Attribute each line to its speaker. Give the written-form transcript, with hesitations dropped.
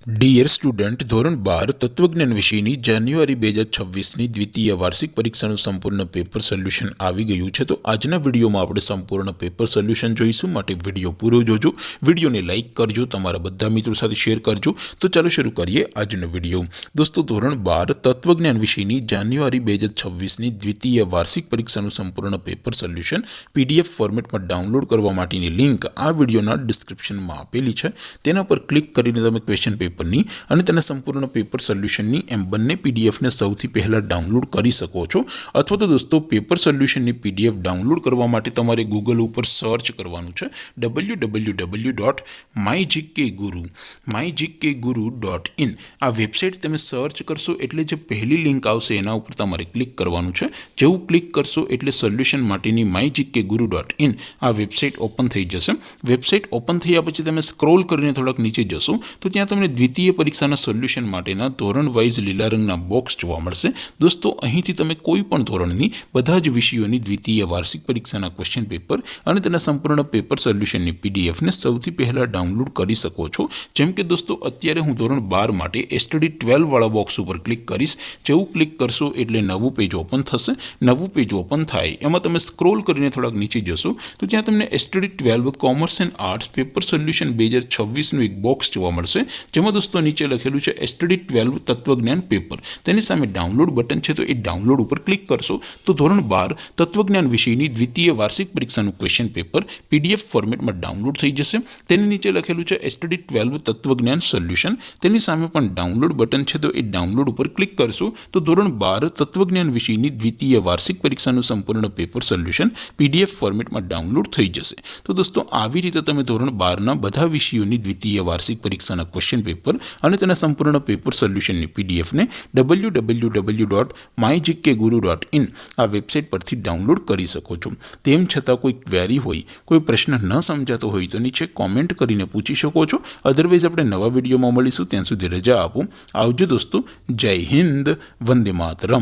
Speaker 1: Dear student, ધોરણ 12 તત્વજ્ઞાન વિષયની જાન્યુઆરી 2026ની દ્વિતીય વાર્ષિક પરીક્ષાનું સંપૂર્ણ પેપર સોલ્યુશન આવી ગયું છે। તો આજના વિડીયોમાં આપણે સંપૂર્ણ પેપર સોલ્યુશન જોઈશું, માટે વિડીયો પૂરો જોજો। વિડીયોને લાઇક કરજો, તમારા બધા મિત્રો સાથે શેર કરજો। તો ચાલો શરૂ કરીએ આજનો વિડીયો। દોસ્તો, ધોરણ 12 તત્વજ્ઞાન વિષયની જાન્યુઆરી 2026ની દ્વિતીય વાર્ષિક પરીક્ષાનું સંપૂર્ણ પેપર સોલ્યુશન PDF ફોર્મેટમાં ડાઉનલોડ કરવા માટેની લિંક આ વિડીયોના ડિસ્ક્રિપ્શનમાં આપેલી છે। તેના પર ક્લિક કરીને તમે ક્વેશ્ચન પેપરની અને તેના સંપૂર્ણ પેપર સોલ્યુશનની એમ બંને પીડીએફને સૌથી પહેલા ડાઉનલોડ કરી શકો છો। અથવા તો દોસ્તો, પેપર સોલ્યુશનની પીડીએફ ડાઉનલોડ કરવા માટે તમારે ગૂગલ ઉપર સર્ચ કરવાનું છે www.mygkguru.in। આ વેબસાઇટ તમે સર્ચ કરશો એટલે જે પહેલી લિંક આવશે એના ઉપર તમારે ક્લિક કરવાનું છે। જેવું ક્લિક કરશો એટલે સોલ્યુશન માટેની mygkguru.in આ વેબસાઇટ ઓપન થઈ જશે। વેબસાઇટ ઓપન થયા પછી તમે સ્ક્રોલ કરીને થોડાક નીચે જશો તો ત્યાં તમને દ્વિતીય પરીક્ષાના સોલ્યુશન માટેના ધોરણ વાઇઝ લીલા રંગના બોક્સ જોવા મળશે। દોસ્તો, અહીંથી તમે કોઈ પણ ધોરણની બધા જ વિષયોની દ્વિતીય વાર્ષિક પરીક્ષાના ક્વેશ્ચન પેપર અને તેના સંપૂર્ણ પેપર સોલ્યુશનની પીડીએફને સૌથી પહેલા ડાઉનલોડ કરી શકો છો। જેમ કે દોસ્તો, અત્યારે હું ધોરણ 12 માટે STD 12 વાળા બોક્સ ઉપર ક્લિક કરીશ। જેવું ક્લિક કરશો એટલે નવું પેજ ઓપન થશે। નવું પેજ ઓપન થાય એમાં તમે સ્ક્રોલ કરીને થોડાક નીચે જશો તો ત્યાં તમને STD 12 commerce and arts paper solution 2026નું એક બોક્સ જોવા મળશે, જેમાં દોસ્તો નીચે લખેલું છે STD 12 તત્વજ્ઞાન પેપર। તેની સામે ડાઉનલોડ બટન છે, તો એ ડાઉનલોડ ઉપર ક્લિક કરશો તો ધોરણ 12 તત્વજ્ઞાન વિષયની દ્વિતીય વાર્ષિક પરીક્ષાનું ક્વેશ્ચન પેપર PDF ફોર્મેટમાં ડાઉનલોડ થઈ જશે। તેની નીચે લખેલું છે STD 12 તત્વજ્ઞાન સોલ્યુશન। તેની સામે પણ ડાઉનલોડ બટન છે, તો એ ડાઉનલોડ ઉપર ક્લિક કરશો તો ધોરણ 12 તત્વજ્ઞાન વિષયની દ્વિતીય વાર્ષિક પરીક્ષાનું સંપૂર્ણ પેપર સોલ્યુશન PDF ફોર્મેટમાં ડાઉનલોડ થઈ જશે। તો દોસ્તો, આવી રીતે તમે ધોરણ 12ના બધા વિષયોની દ્વિતીય વાર્ષિક પરીક્ષાના ક્વેશ્ચન પેપર અને તેના સંપૂર્ણ પેપર સોલ્યુશનની પીડીએફને www.mygkguru.in આ વેબસાઇટ પરથી ડાઉનલોડ કરી શકો છો। તેમ છતાં કોઈ ક્વેરી હોય, કોઈ પ્રશ્ન ન સમજાતો હોય તો નીચે કોમેન્ટ કરીને પૂછી શકો છો। અધરવાઇઝ આપણે નવા વિડીયોમાં મળીશું, ત્યાં સુધી રજા આપો। આવજો દોસ્તો, જય હિન્દ, વંદે માતરમ।